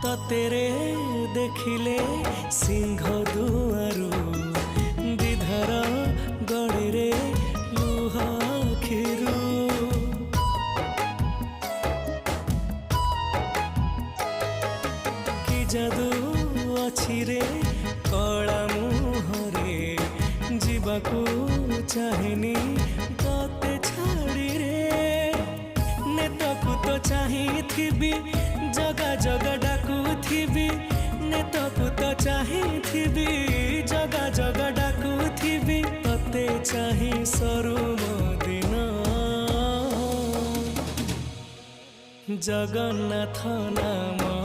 ततेरे देखिले सिंह दुआरू विधर गड़े रे लुह खिरू कि जादू अछि रे कला मुहरे जीवाकू चाहेनी तते छाड़ी रे नेतकू तो चाहिथिबी जगा जगा डाकुथिबी नेतकू तो चाहिथिबी जगा जगा डाकुथिबी तते चाहि सरू दिन जगन्नाथ नाम